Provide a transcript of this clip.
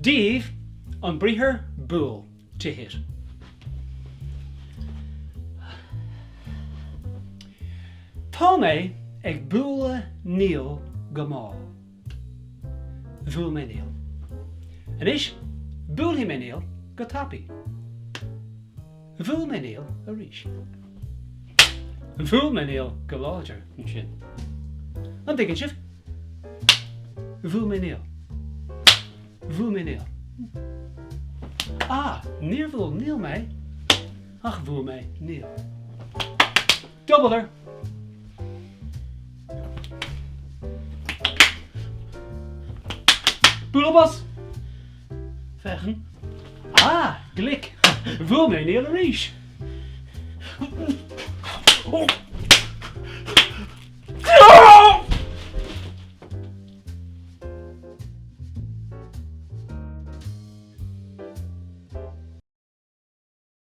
Dave an brithair búl tithir. Tá mé ag búla níl go máil. Bhúl mé níl. Anois, búl mé níl go tapaí. Bhúl mé níl a rís. Bhúl mé níl go láidir an sin. An dtuigeann sibh. Bhúl mé níl. Bhúl mé níl. Níor bhúl níl mé. Ach bhúl mé níl. Doubler. Búlabas. Fechan. Glik. Bhúl mé níl a rís.